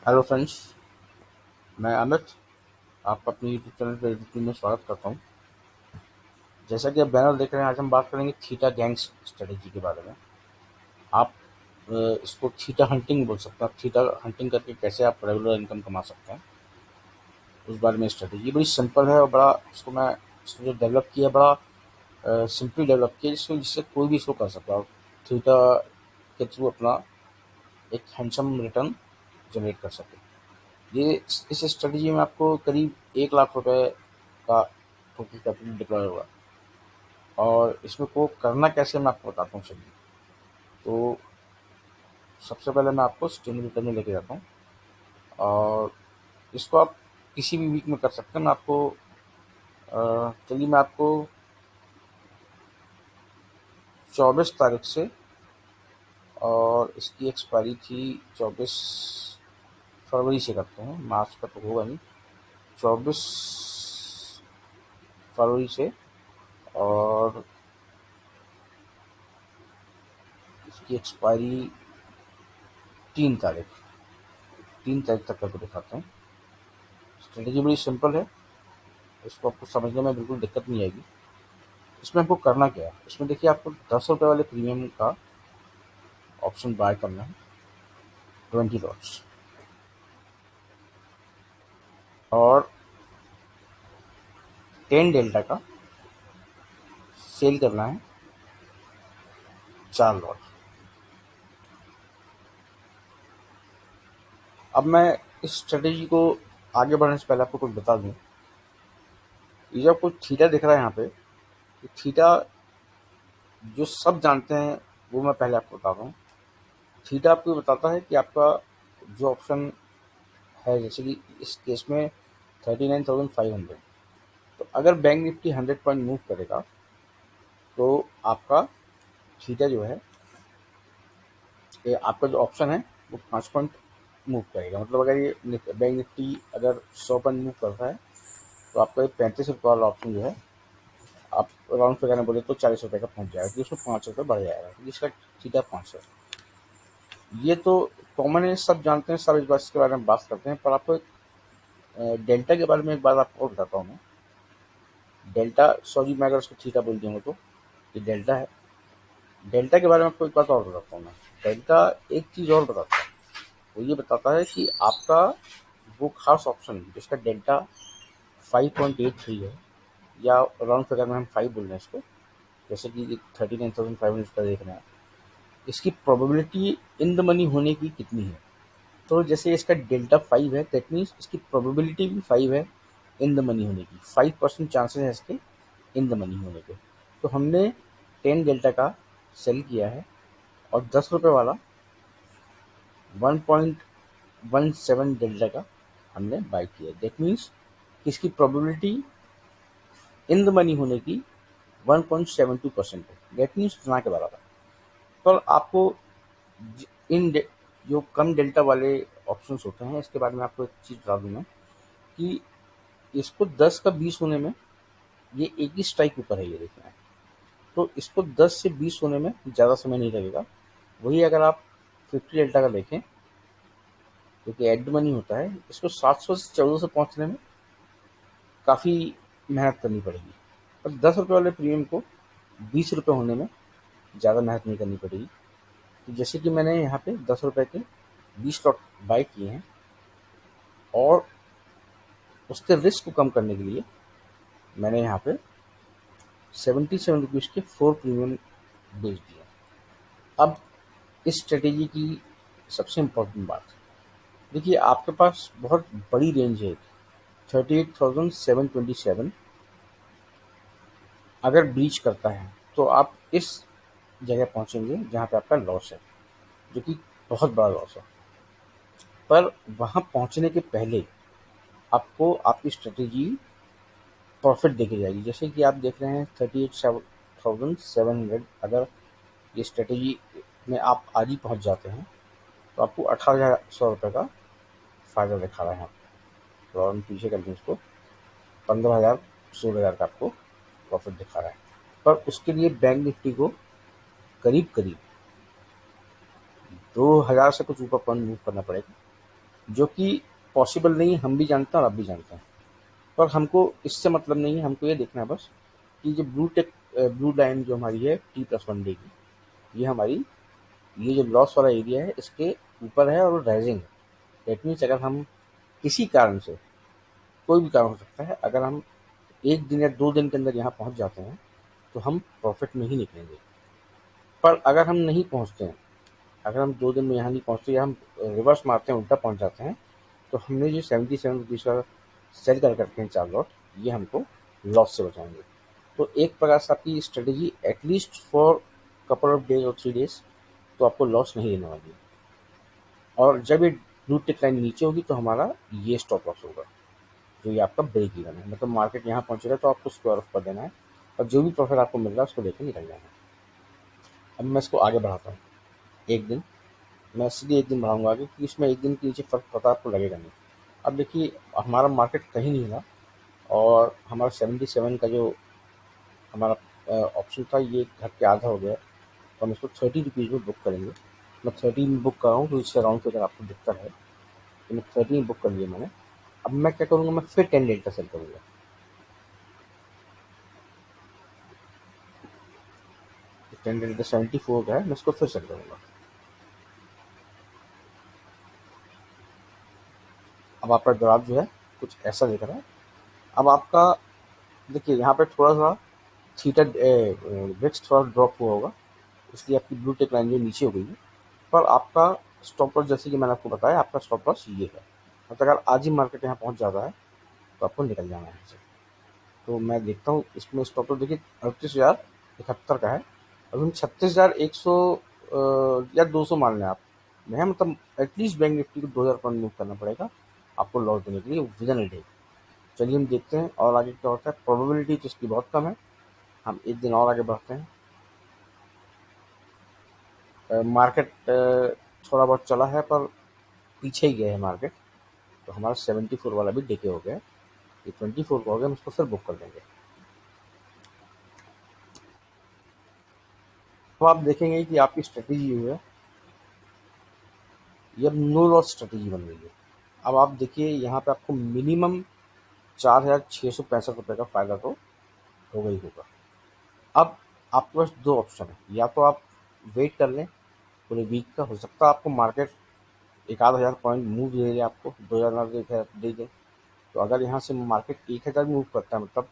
Hello friends, मैं अमित आपका अपने यूट्यूब चैनल पर यूट्यूब में स्वागत करता हूं। जैसा कि आप बैनर देख रहे हैं, आज हम बात करेंगे थीटा गैंग्स स्ट्रेटेजी के बारे में। आप इसको थीटा हंटिंग बोल सकते हैं। आप थीटा हंटिंग करके कैसे आप रेगुलर इनकम कमा सकते हैं, उस बारे में स्ट्रेटेजी बड़ी सिंपल है और बड़ा इसको जो डेवलप किया है, बड़ा सिंपली डेवलप किया जिससे कोई भी इसको कर सकता है और थीटा के थ्रू अपना एक हैंडसम रिटर्न जनरेट कर सके। ये इस स्ट्रेटजी में आपको करीब 1 लाख रुपए का टोटल कैपिटल डिप्लॉय होगा और इसमें को करना कैसे मैं आपको बताता हूँ। चलिए, तो सबसे पहले मैं आपको स्टिमुलेटर में लेके जाता हूँ और इसको आप किसी भी वीक में कर सकते हैं। मैं आपको चलिए मैं आपको 24 तारीख से, और इसकी एक्सपायरी थी 24 फरवरी से करते हैं, मार्च का तो होगा नहीं। 24 फरवरी से, और इसकी एक्सपायरी 3 तारीख 3 तारीख तक करके दिखाते हैं। स्ट्रेटेजी बड़ी सिंपल है, इसको आपको समझने में बिल्कुल दिक्कत नहीं आएगी। इसमें आपको करना क्या है, इसमें देखिए आपको 10 रुपये वाले प्रीमियम का ऑप्शन बाय करना है, 20 लॉट्स, और 10 डेल्टा का सेल करना है, 4 लॉट। अब मैं इस स्ट्रेटेजी को आगे बढ़ने से पहले आपको कुछ बता दूं। ये जो आपको थीटा दिख रहा है यहाँ पे, ये थीटा जो सब जानते हैं वो मैं पहले आपको बता रहा हूँ। थीटा आपको बताता है कि आपका जो ऑप्शन है, जैसे कि इस केस में 39,500, तो अगर बैंक निफ्टी 100 पॉइंट मूव करेगा तो आपका थीटा जो है, ये आपका जो ऑप्शन है वो 5 पॉइंट मूव करेगा। मतलब अगर ये बैंक निफ्टी अगर 100 पॉइंट मूव करता है तो आपका ये 35 रुपये वाला ऑप्शन जो है, आप राउंड फिगर में बोले तो 40 रुपये का पहुंच जाएगा, क्योंकि उसमें 5 रुपये बढ़ जाएगा, जिसका थीटा 5 है। ये तो कॉमन है, सब जानते हैं, सब इस बात के बारे में बात करते हैं। पर आपको डेल्टा के बारे में एक बात आपको और बताता हूँ मैं। डेल्टा, सॉरी मैं अगर उसको थीटा बोल दूंगा तो ये डेल्टा है। डेल्टा के बारे में आपको एक बात और बताता हूँ मैं। डेल्टा एक चीज़ और बताता है, वो ये बताता है कि आपका वो खास ऑप्शन जिसका डेल्टा 5.83 है, या राउंड फिगर में हम 5 बोल रहे हैं इसको, जैसे कि 39,500 का देख रहे हैं, इसकी प्रोबेबिलिटी इन द मनी होने की कितनी है। तो जैसे इसका डेल्टा 5 है, दैट मीन्स इसकी प्रोबेबिलिटी भी 5 है इन द मनी होने की। 5% चांसेस है इसके इन द मनी होने के। तो हमने 10 डेल्टा का सेल किया है और 10 रुपये वाला 1.17 डेल्टा का हमने बाई किया। दैट मीन्स इसकी प्रोबेबिलिटी इन द मनी होने की 1.72% है। दैट मीन्स ना के बराबर। पर आपको इन जो कम डेल्टा वाले ऑप्शंस होते हैं, इसके बारे में आपको एक चीज़ बता दूँ मैं, कि इसको 10 का 20 होने में ये एक ही स्ट्राइक ऊपर है, ये देखना है। तो इसको 10 से 20 होने में ज़्यादा समय नहीं लगेगा। वही अगर आप 50 डेल्टा का देखें, जो कि एड मनी होता है, इसको 700 से 1400 पहुंचने में काफ़ी मेहनत करनी पड़ेगी। पर 10 रुपये वाले प्रीमियम को 20 रुपये होने में ज़्यादा मेहनत नहीं करनी पड़ेगी। तो जैसे कि मैंने यहाँ पे 10 रुपये के 20 लॉट बाई किए हैं, और उसके रिस्क को कम करने के लिए मैंने यहाँ पे 77 रुपीज़ के 4 प्रीमियम बेच दिए। अब इस स्ट्रेटेजी की सबसे इम्पोर्टेंट बात, देखिए आपके पास बहुत बड़ी रेंज है, 38,727। अगर ब्रीच करता है तो आप इस जगह पहुंचेंगे जहां पे आपका लॉस है, जो कि बहुत बड़ा लॉस है। पर वहां पहुंचने के पहले आपको आपकी स्ट्रेटेजी प्रॉफिट देके जाएगी। जैसे कि आप देख रहे हैं 38,700, अगर ये स्ट्रेटेजी में आप आज ही पहुंच जाते हैं तो आपको 18,100 रुपये का फ़ायदा दिखा रहा है। तो हम पीछे कर लें इसको, 15,000 16,000 का आपको प्रॉफिट दिखा रहा है। पर उसके लिए बैंक निफ्टी को करीब करीब 2,000 से कुछ ऊपर पॉइंट मूव करना पड़ेगा, जो कि पॉसिबल नहीं है, हम भी जानते हैं और आप भी जानते हैं। पर हमको इससे मतलब नहीं है, हमको ये देखना है बस कि जो ब्लू लाइन जो हमारी है T+1 डे की, ये हमारी, ये जो लॉस वाला एरिया है इसके ऊपर है और राइजिंग है। दैट मीन्स अगर हम किसी कारण से, कोई भी कारण हो सकता है, अगर हम 1 दिन या 2 दिन के अंदर यहाँ पहुँच जाते हैं तो हम प्रॉफिट में ही निकलेंगे। पर अगर हम नहीं पहुँचते हैं, अगर हम 2 दिन में यहाँ नहीं पहुँचते या हम रिवर्स मारते हैं, उल्टा पहुँच जाते हैं, तो हमने जो 77 रुपीज़ का सेल कर करके हैं 4 लॉट, ये हमको लॉस से बचाएंगे। तो एक प्रकार से आपकी strategy at least for couple of days और 3 डेज तो आपको लॉस नहीं देने वाली है। और जब ये ब्लू टिक लाइन नीचे होगी तो हमारा ये स्टॉप लॉस होगा, जो ये आपका ब्रेक इवन है। मतलब मार्केट यहाँ पहुँचेगा तो आपको स्क्वायर ऑफ कर देना है और जो भी प्रॉफिट आपको मिल रहा है उसको लेकर निकल जाना है। अब मैं इसको आगे बढ़ाता हूँ। एक दिन मैं सीधे एक दिन बढ़ाऊंगा आगे, क्योंकि इसमें एक दिन के नीचे फर्क पता आपको लगेगा नहीं। अब देखिए हमारा मार्केट कहीं नहीं हिला और हमारा 77 का जो हमारा ऑप्शन था ये घर के आधा हो गया। तो हम इसको 30 रुपीज़ में बुक करेंगे। मैं 30 में बुक कर रहा हूँ, तो इससे अराउंड फिगर आपको दिखता है। तो मैं 30 में बुक कर लिया मैंने। अब मैं क्या करूँगा, मैं फिर 10 डेल्टा सेल करूँगा। 10 डेल्टा 74 का है, मैं इसको फिर सेल करूँगा। अब आपका ग्राफ जो है कुछ ऐसा दिख रहा है। अब आपका देखिए यहाँ पे थोड़ा सा थीटा विक्स थोड़ा ड्रॉप हुआ होगा, इसलिए आपकी ब्लू टेक लाइन जो नीचे हो गई है। पर आपका स्टॉप लॉस, जैसे कि मैंने आपको बताया, आपका स्टॉप लॉस ये है। मतलब अगर आज ही मार्केट यहाँ पहुँच जाता है तो आपको निकल जाना है यहाँ से। तो मैं देखता हूँ इसमें स्टॉप लॉस देखिए 38,071 का है। अभी हम 36,100 या 200 मान लें आप। मैं मतलब एटलीस्ट बैंक निफ्टी को 2,000 पॉइंट मूव करना पड़ेगा आपको लॉस देने के लिए विद इन अ डे। चलिए हम देखते हैं और आगे क्या होता है। प्रोबेबिलिटी तो इसकी बहुत कम है। हम एक दिन और आगे बढ़ते हैं। मार्केट थोड़ा बहुत चला है पर पीछे ही गया है मार्केट। तो हमारा 74 वाला भी डिके हो गया है। ये 24 का हो गया, हम उसको फिर बुक कर देंगे। तो आप देखेंगे कि आपकी स्ट्रेटेजी जो है ये अब नो लॉस स्ट्रेटेजी बन गई है। अब आप देखिए यहाँ पे आपको मिनिमम 4,665 रुपये का फ़ायदा तो होगा ही होगा। अब आपके पास दो ऑप्शन है, या तो आप वेट कर लें पूरे वीक का, हो सकता है आपको मार्केट एक आध हज़ार पॉइंट मूव दे दे, आपको 2,000 ना दे दे। तो अगर यहाँ से मार्केट 1,000 मूव करता है, मतलब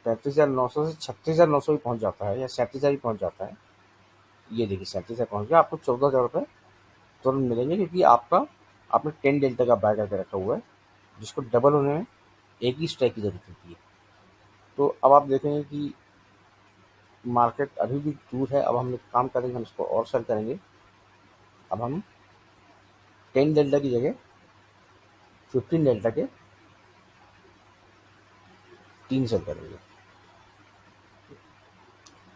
35,900 से 36,900 भी पहुँच जाता है या 37,000 भी पहुँच जाता है। ये देखिए 37,000 पहुँच गया, आपको 14,000 रुपये तुरंत मिलेंगे, क्योंकि आपका आपने 10 डेल्टा का बाय करके रखा हुआ है, जिसको डबल होने में एक ही स्ट्राइक की जरूरत होती है। तो अब आप देखेंगे कि मार्केट अभी भी दूर है। अब हम एक काम करेंगे, हम इसको और सेल करेंगे। अब हम 10 डेल्टा की जगह 15 डेल्टा के 3 सेल करेंगे।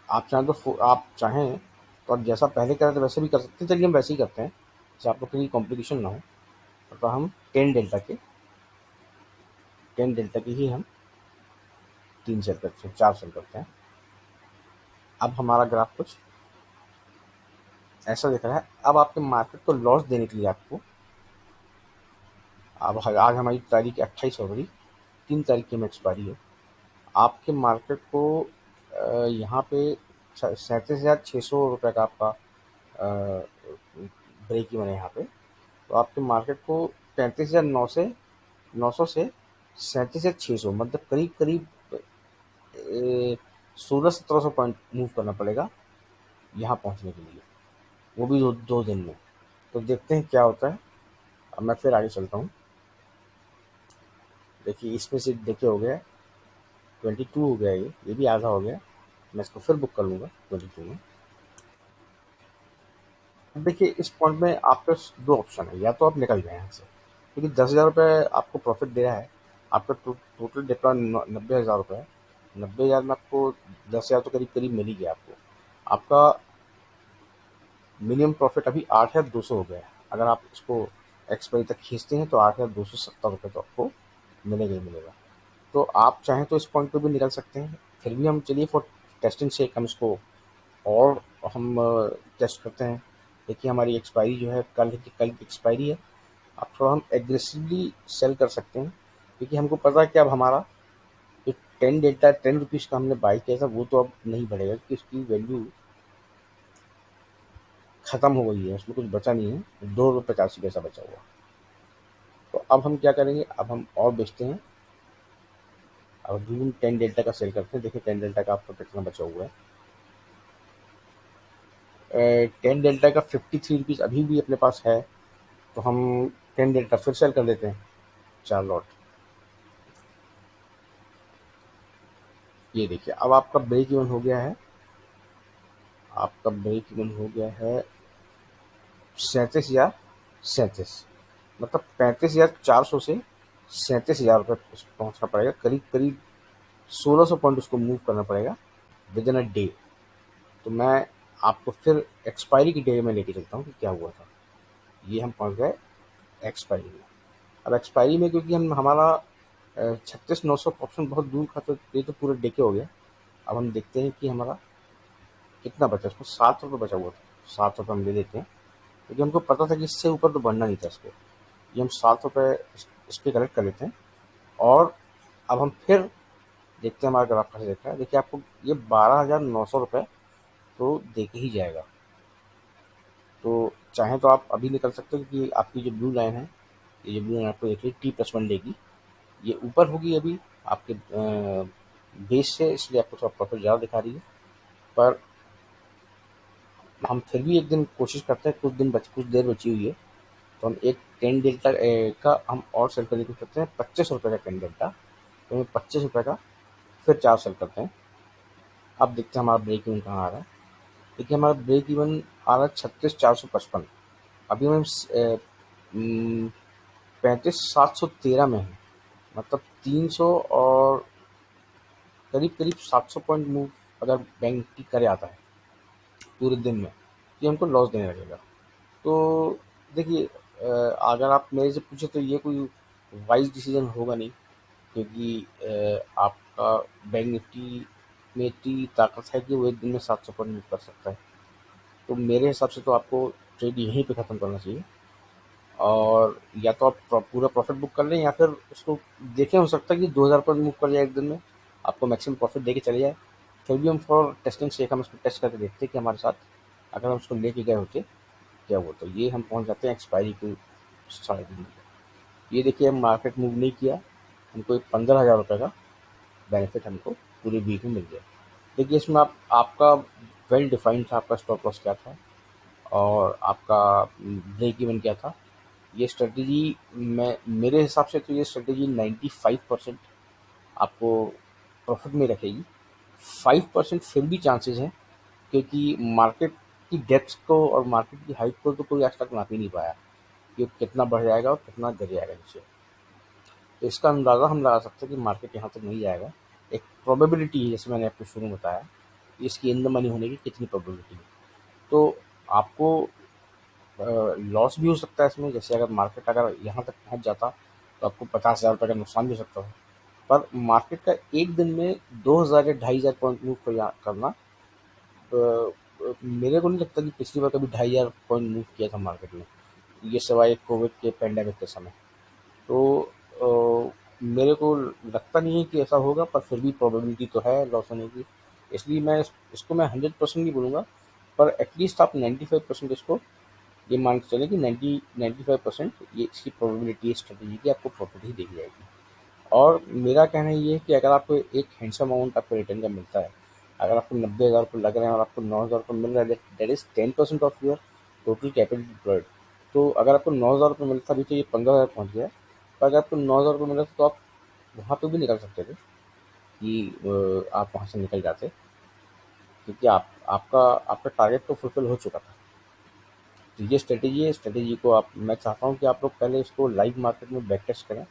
आप चाहें तो आप जैसा पहले कर रहे थे वैसे भी कर सकते हैं। चलिए हम वैसे ही करते हैं, जैसे आपको कहीं कॉम्प्लिकेशन ना हो। तो हम 10 डेल्टा की ही हम 3 सेल करते हैं, 4 सेल करते हैं। अब हमारा ग्राफ कुछ ऐसा दिख रहा है। अब आपके मार्केट को लॉस देने के लिए आपको, अब आज हमारी तारीख 28 फरवरी, 3 तारीख की एक्सपायरी है। आपके मार्केट को यहाँ पे 37,600 रुपये का आपका ब्रेक इवन है यहाँ पे। तो आपके मार्केट को 35,900 से 37,600, मतलब करीब करीब 1600-1700 पॉइंट मूव करना पड़ेगा यहाँ पहुँचने के लिए, वो भी 2 दिन में। तो देखते हैं क्या होता है। अब मैं फिर आगे चलता हूँ। देखिए इसमें से देखिए हो गया 22 हो गया, ये भी आधा हो गया। मैं इसको फिर बुक कर लूँगा 22 में। अब देखिए इस पॉइंट में आपके पास दो ऑप्शन है, या तो आप निकल जाए यहाँ से, क्योंकि 10,000 रुपये आपको प्रॉफिट दे रहा है। आपका टोटल डिप्लॉय 90,000 रुपये है। 90,000 में आपको 10,000 तो करीब करीब मिल ही गया आपको। आपका मिनिमम प्रॉफिट अभी 8,200 हो गया है। अगर आप इसको एक्सपायरी तक खींचते हैं तो 8,270 रुपये तो आपको मिलेगा ही मिलेगा। तो आप चाहें तो इस पॉइंट पे भी निकल सकते हैं। फिर भी हम चलिए फॉर टेस्टिंग से हम इसको और हम टेस्ट करते हैं। देखिए हमारी एक्सपायरी जो है कल की एक्सपायरी है। अब थोड़ा हम एग्रेसिवली सेल कर सकते हैं, क्योंकि हमको पता है कि अब हमारा जो 10 डेल्टा 10 रुपीज़ का हमने बाई किया था वो तो अब नहीं बढ़ेगा, क्योंकि उसकी वैल्यू ख़त्म हो गई है, उसमें कुछ बचा नहीं है, 2 रुपये 85 पैसा बचा हुआ। तो अब हम क्या करेंगे, अब हम और बेचते हैं। अब अभी हम 10 डेल्टा का सेल करते हैं। देखिए 10 डेल्टा का आपका कितना बचा हुआ है। 10 डेल्टा का 53 रुपीज़ अभी भी अपने पास है, तो हम 10 डेल्टा फिर सेल कर देते हैं, 4 लॉट। ये देखिए अब आपका ब्रेक इवन हो गया है, आपका ब्रेक इवन हो गया है 37,037, मतलब 35,400 से 37,000 रुपये पहुँचना पड़ेगा, करीब करीब 1,600 पॉइंट उसको मूव करना पड़ेगा विद इन अ डे। तो मैं आपको फिर एक्सपायरी की डे में लेके चलता हूँ कि क्या हुआ था। ये हम पहुँच गए एक्सपायरी में। अब एक्सपायरी में क्योंकि हम हमारा 36,900 ऑप्शन बहुत दूर था, तो ये तो पूरे डे के हो गया। अब हम देखते हैं कि हमारा कितना बचा, इसमें 7 रुपये बचा हुआ था, 7 रुपये हम ले लेते हैं, क्योंकि हमको पता था कि इससे ऊपर तो बढ़ना नहीं था इसको। ये हम 7 रुपये इसके कलेक्ट कर लेते हैं। और अब हम फिर देखते हैं हमारा ग्राफ कैसे देख रहा है। देखिए आपको ये 12,900 रुपये तो दे के ही जाएगा। तो चाहें तो आप अभी निकल सकते हो, क्योंकि आपकी जो ब्लू लाइन है, ये जो ब्लू लाइन आपको देख रही है T+1 डे की, ये ऊपर होगी अभी आपके बेस से, इसलिए आपको थोड़ा प्रॉफिट ज़्यादा दिखा रही है। पर हम फिर भी एक दिन कोशिश करते हैं, कुछ देर बची हुई है, तो हम एक 10 डेल्टा का हम और सेल करने की कोशिश करते हैं, 25 रुपये का 10 डेल्टा। तो हमें 25 रुपये का फिर 4 सेल करते हैं। अब देखते हैं हमारा ब्रेक इवन कहाँ आ रहा है। देखिए हमारा ब्रेक इवन आ रहा है 36,455। अभी हम 35,713 में है, मतलब 300 और करीब करीब 700 पॉइंट मूव अगर बैंक निफ्टी करे आता है पूरे दिन में, तो ये हमको लॉस देने लगेगा। तो देखिए अगर आप मेरे से पूछे तो ये कोई वाइज डिसीजन होगा नहीं, क्योंकि आपका बैंक निफ्टी में इतनी ताकत है कि वो एक दिन में 700 पॉइंट मूव कर सकता है। तो मेरे हिसाब से तो आपको ट्रेड यहीं पे ख़त्म करना चाहिए, और या तो आप पूरा प्रॉफिट बुक कर लें, या फिर उसको देखें, हो सकता है कि 2,000 पॉइंट मूव कर जाए एक दिन में, आपको मैक्सिमम प्रॉफिट दे के चले जाए। फिर भी हम फॉर टेस्टिंग से हम इसको टेस्ट करके देखते हैं कि हमारे साथ अगर हम उसको लेके गए होते क्या हुआ। तो ये हम पहुंच जाते हैं एक्सपायरी के 3.5 दिन में। ये देखिए हम मार्केट मूव नहीं किया, हमको 15,000 रुपये का बेनिफिट हमको पूरे वीक में मिल गया। देखिए इसमें आपका वेल डिफाइंड था, आपका स्टॉप लॉस क्या था और आपका ब्रेक इवन क्या था। ये स्ट्रेटजी मैं मेरे हिसाब से तो ये स्ट्रेटजी 95% आपको प्रॉफिट में रखेगी। 5% फिर भी चांसेस हैं, क्योंकि मार्केट की डेप्थ को और मार्केट की हाइट को तो कोई आज तक नाप ही नहीं पाया कि कितना बढ़ जाएगा और कितना गिर जाएगा नीचे। तो इसका अंदाज़ा हम लगा सकते हैं कि मार्केट यहाँ तक नहीं जाएगा। एक प्रोबेबिलिटी है, जैसे मैंने आपको शुरू में बताया, कि इसकी इन द मनी होने की कितनी प्रोबेबिलिटी है। तो आपको लॉस भी हो सकता है इसमें, जैसे अगर मार्केट अगर यहाँ तक पहुँच जाता तो आपको 50,000 रुपये का नुकसान भी हो सकता है। पर मार्केट का एक दिन में 2,000 या 2,500 पॉइंट मूव करना, मेरे को नहीं लगता कि पिछली बार कभी 2,500 पॉइंट मूव किया था मार्केट में, ये सिवाय कोविड के पेंडेमिक के समय। तो मेरे को लगता नहीं है कि ऐसा होगा, पर फिर भी प्रोबेबिलिटी तो है लॉस होने की। इसलिए मैं इसको मैं 100% नहीं बोलूँगा, पर एटलीस्ट आप 95% इसको ये मान के चलें कि 95% ये इसकी प्रोबेबिलिटी है स्ट्रेटेजी की, आपको प्रॉफिट ही देखी जाएगी। और मेरा कहना ये है कि अगर आपको एक हैंडसम अमाउंट आपको रिटर्न का मिलता है, अगर आपको 90,000 रुपये लग रहे हैं और आपको 9,000 रुपये मिल रहा है, that is 10% off your total capital deployed. तो अगर आपको 9,000 रुपये मिलता, अभी तो ये 15,000 पहुँच गया है, पर अगर आपको 9,000 रुपये मिला तो आप वहाँ पे भी निकल सकते थे कि आप वहाँ से निकल जाते, क्योंकि आपका आपका टारगेट तो फुलफिल हो चुका था। तो ये स्ट्रेटेजी है, स्ट्रेटेजी को आप मैं चाहता हूँ कि आप लोग पहले इसको लाइव मार्केट में बैक टेस्ट करें,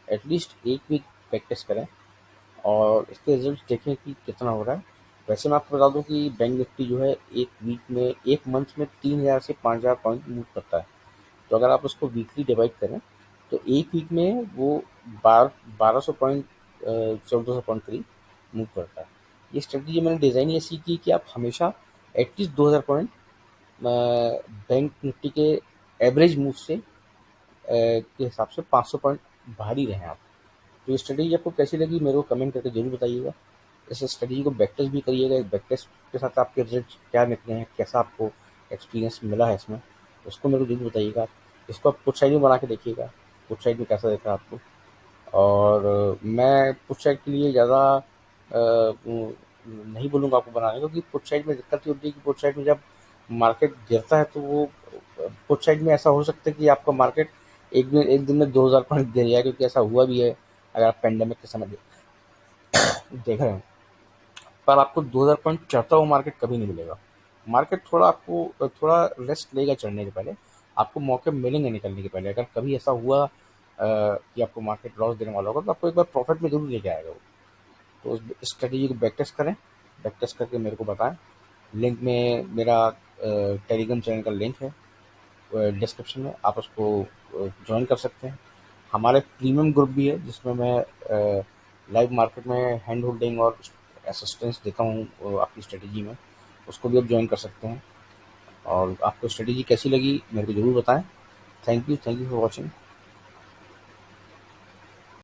एटलीस्ट एक वीक बैक टेस्ट करें और इसके रिजल्ट देखें कि कितना हो रहा है। वैसे मैं आपको बता दूं कि बैंक निफ्टी जो है एक वीक में, एक मंथ में 3,000 से 5,000 पॉइंट मूव करता है। तो अगर आप उसको वीकली डिवाइड करें तो एक वीक में वो 1200 पॉइंट, 1400 पॉइंट करीब मूव करता है। ये स्ट्रेटजी मैंने डिज़ाइन ऐसी की कि आप हमेशा एटलीस्ट 2,000 पॉइंट बैंक निफ्टी के एवरेज मूव से के हिसाब से 500 पॉइंट बाहर ही रहें आप। तो ये स्ट्रेटेजी आपको कैसी लगी मेरे को कमेंट करके ज़रूर बताइएगा। इस स्ट्रेटेजी को बैक टेस्ट भी करिएगा, बैक टेस्ट के साथ आपके रिजल्ट क्या निकले हैं, कैसा आपको एक्सपीरियंस मिला है इसमें, उसको मेरे को ज़रूर बताइएगा। इसको आप पुट साइड में बना के देखिएगा, पुट साइड में कैसा दिख रहा है आपको। और मैं पुट साइड के लिए ज़्यादा नहीं बोलूँगा आपको बनाने को, क्योंकि पुट साइड में दिक्कत ये होती है कि पुट साइड में जब मार्केट गिरता है तो वो पुट साइड में ऐसा हो सकता है कि आपका मार्केट एक दिन में 2000 पॉइंट गिर जाए, क्योंकि ऐसा हुआ भी है अगर आप पेंडेमिक के समय देख रहे हैं। पर आपको 2000 पॉइंट चढ़ता हुआ मार्केट कभी नहीं मिलेगा। मार्केट थोड़ा रेस्ट लेगा चढ़ने के पहले, आपको मौके मिलेंगे निकलने के पहले। अगर कभी ऐसा हुआ कि आपको मार्केट लॉस देने वाला होगा तो आपको एक बार प्रॉफिट में जरूर लेके आएगा वो। तो उस स्ट्रेटेजी को बैक टेस्ट करें, बैक टेस्ट करके मेरे को बताएं। लिंक में मेरा टेलीग्राम चैनल का लिंक है डिस्क्रिप्शन में, आप उसको ज्वाइन कर सकते हैं। हमारा एक प्रीमियम ग्रुप भी है जिसमें मैं लाइव मार्केट में हैंड होल्डिंग और असिस्टेंस देता हूँ आपकी स्ट्रेटेजी में, उसको भी आप ज्वाइन कर सकते हैं। और आपको स्ट्रेटेजी कैसी लगी मेरे को ज़रूर बताएं। Thank you for watching.